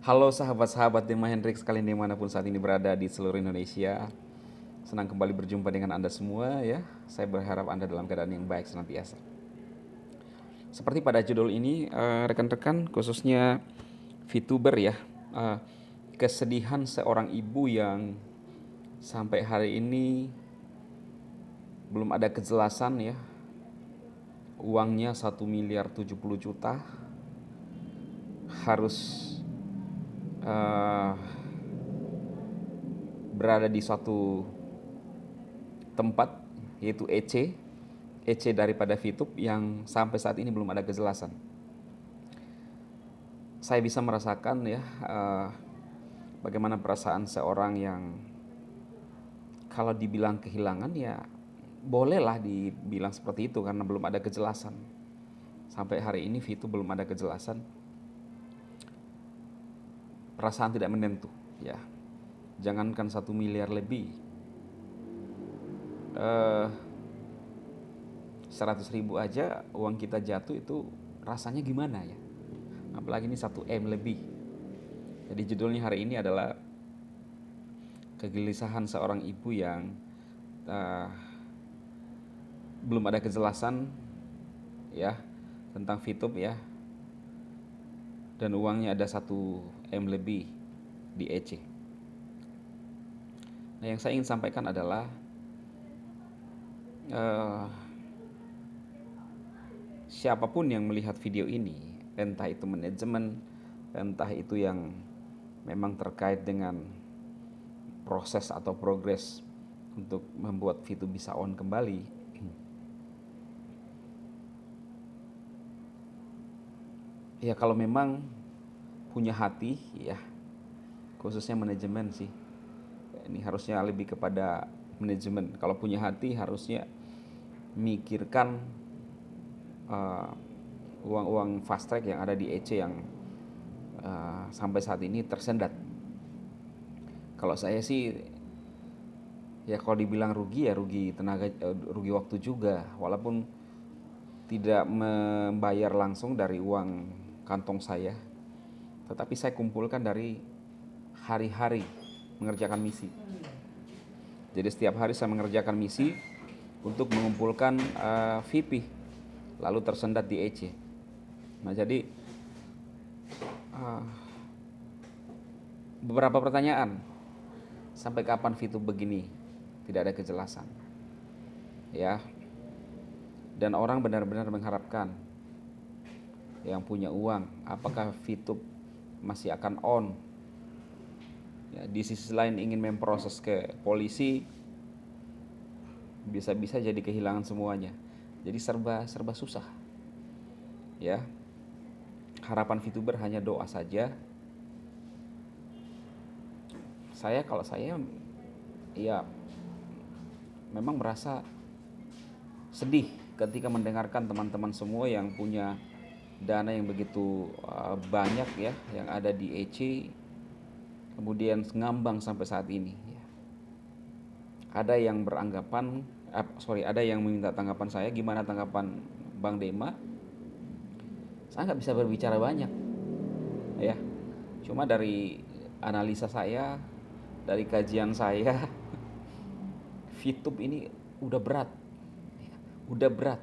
Halo sahabat-sahabat Dema Hendrik sekalian dimanapun saat ini berada di seluruh Indonesia. Senang kembali berjumpa dengan Anda semua ya. Saya berharap Anda dalam keadaan yang baik senantiasa. Seperti pada judul ini, rekan-rekan khususnya VTuber ya. eh, Kesedihan seorang ibu yang sampai hari ini belum ada kejelasan ya. Uangnya 1.070.000.000 harus eh, berada di suatu tempat yaitu EC daripada VTube yang sampai saat ini belum ada kejelasan. Saya bisa merasakan ya bagaimana perasaan seorang yang kalau dibilang kehilangan ya bolehlah dibilang seperti itu karena belum ada kejelasan. Sampai hari ini VTube belum ada kejelasan. Perasaan tidak menentu ya. Jangankan 1 miliar lebih, 100.000 aja uang kita jatuh itu rasanya gimana ya, apalagi ini 1 M lebih. Jadi judulnya hari ini adalah kegelisahan seorang ibu yang uh, belum ada kejelasan ya tentang VTube ya, dan uangnya ada 1 M lebih di EC. Nah, yang saya ingin sampaikan adalah uh, siapapun yang melihat video ini, entah itu manajemen, entah itu yang memang terkait dengan proses atau progres untuk membuat VTube bisa on kembali, ya kalau memang punya hati ya, khususnya manajemen sih, ini harusnya lebih kepada manajemen. Kalau punya hati harusnya mikirkan uh, uang-uang fast track yang ada di EC yang sampai saat ini tersendat. Kalau saya sih ya kalau dibilang rugi ya rugi tenaga, rugi waktu juga, walaupun tidak membayar langsung dari uang kantong saya, tetapi saya kumpulkan dari hari-hari mengerjakan misi. Jadi setiap hari saya mengerjakan misi untuk mengumpulkan VP, lalu tersendat di EC. Nah jadi beberapa pertanyaan, sampai kapan VTube begini tidak ada kejelasan ya, dan orang benar-benar mengharapkan yang punya uang apakah VTube masih akan on ya. Di sisi lain ingin memproses ke polisi, bisa-bisa jadi kehilangan semuanya. Jadi serba susah ya. Harapan VTuber hanya doa saja. Kalau saya ya memang merasa sedih ketika mendengarkan teman-teman semua yang punya dana yang begitu banyak ya, yang ada di EC kemudian ngambang sampai saat ini ya. Ada yang beranggapan ada yang meminta tanggapan saya, gimana tanggapan Bang Dema. Saya nggak bisa berbicara banyak ya, cuma dari analisa saya, dari kajian saya, VTube ini udah berat, udah berat.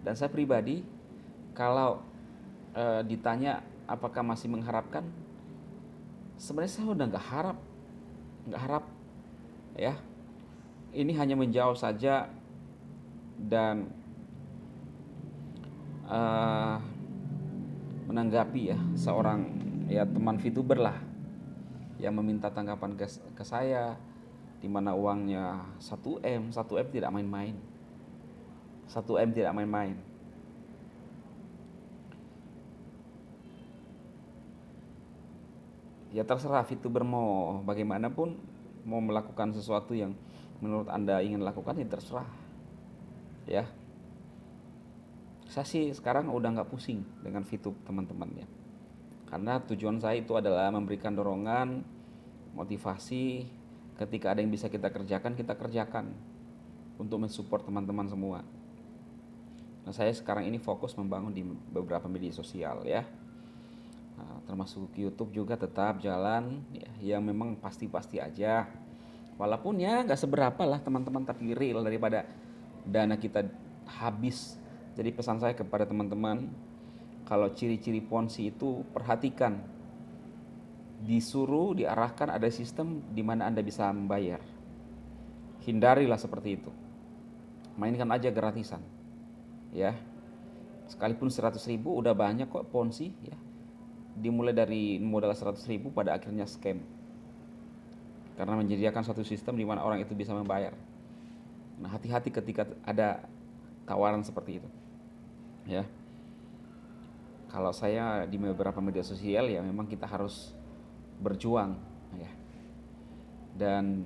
Dan saya pribadi kalau ditanya apakah masih mengharapkan, sebenarnya saya udah nggak harap ya. Ini hanya menjawab saja dan menanggapi ya seorang ya teman VTuber lah yang meminta tanggapan ke saya, di mana uangnya 1 M tidak main-main. 1 M tidak main-main. Ya terserah VTuber mau bagaimanapun, mau melakukan sesuatu yang menurut Anda ingin lakukan ya terserah ya. Saya sih sekarang udah nggak pusing dengan VTube teman-teman ya, karena tujuan saya itu adalah memberikan dorongan, motivasi. Ketika ada yang bisa kita kerjakan untuk mensupport teman-teman semua. Nah saya sekarang ini fokus membangun di beberapa media sosial ya. termasuk YouTube juga tetap jalan ya, yang memang pasti-pasti aja. Walaupun ya nggak seberapa lah teman-teman, tapi real daripada dana kita habis. Jadi pesan saya kepada teman-teman, kalau ciri-ciri Ponzi itu perhatikan, disuruh diarahkan ada sistem di mana Anda bisa membayar. Hindarilah seperti itu. Mainkan aja gratisan. Ya. Sekalipun 100.000 udah banyak kok Ponzi ya. Dimulai dari modal 100.000 pada akhirnya scam. Karena menyediakan suatu sistem di mana orang itu bisa membayar. Nah, hati-hati ketika ada tawaran seperti itu. Ya. Kalau saya di beberapa media sosial ya memang kita harus berjuang ya. Dan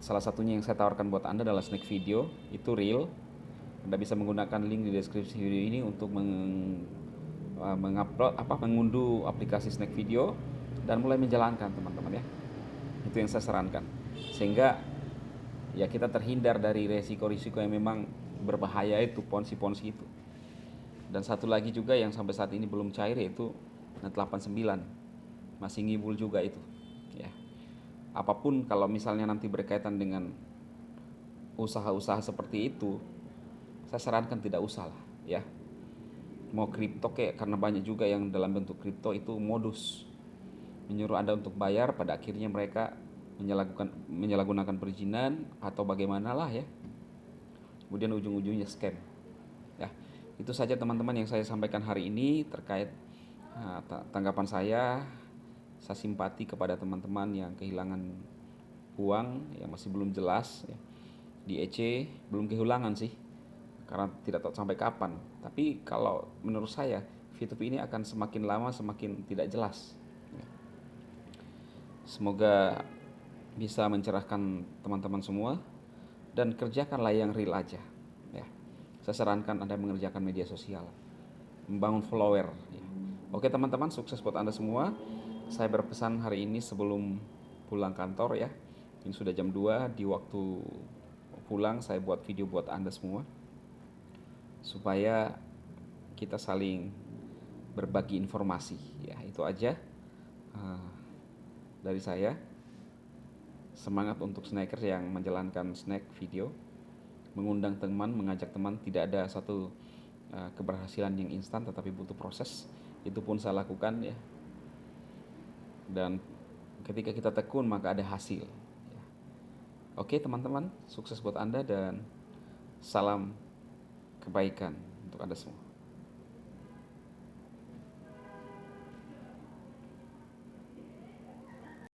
salah satunya yang saya tawarkan buat Anda adalah snack video, itu real. Anda bisa menggunakan link di deskripsi video ini untuk mengupload mengunduh aplikasi snack video dan mulai menjalankan teman-teman ya. Itu yang saya sarankan. Sehingga ya kita terhindar dari resiko-risiko yang memang berbahaya itu, ponzi-ponzi itu. Dan satu lagi juga yang sampai saat ini belum cair yaitu Net 89. Masih ngibul juga itu. Ya. Apapun kalau misalnya nanti berkaitan dengan usaha-usaha seperti itu, saya sarankan tidak usah lah ya. Mau kripto kayak, karena banyak juga yang dalam bentuk kripto itu modus menyuruh Anda untuk bayar, pada akhirnya mereka menyalahgunakan perizinan atau bagaimana lah ya. Kemudian ujung-ujungnya scam. Ya, itu saja teman-teman yang saya sampaikan hari ini terkait tanggapan saya. Saya simpati kepada teman-teman yang kehilangan uang yang masih belum jelas ya. Di EC belum kehilangan sih, karena tidak tahu sampai kapan. Tapi kalau menurut saya V2P ini akan semakin lama semakin tidak jelas. Semoga bisa mencerahkan teman-teman semua dan kerjakanlah yang real aja. Ya, saya sarankan Anda mengerjakan media sosial, membangun follower. Ya. Oke teman-teman, sukses buat Anda semua. Saya berpesan hari ini sebelum pulang kantor ya. Ini sudah jam 2, di waktu pulang saya buat video buat Anda semua supaya kita saling berbagi informasi ya. Itu aja dari saya. Semangat untuk snacker yang menjalankan snack video, mengundang teman, mengajak teman. Tidak ada satu keberhasilan yang instan, tetapi butuh proses. Itu pun saya lakukan ya. Dan ketika kita tekun maka ada hasil ya. Oke teman-teman, sukses buat Anda dan salam kebaikan untuk Anda semua.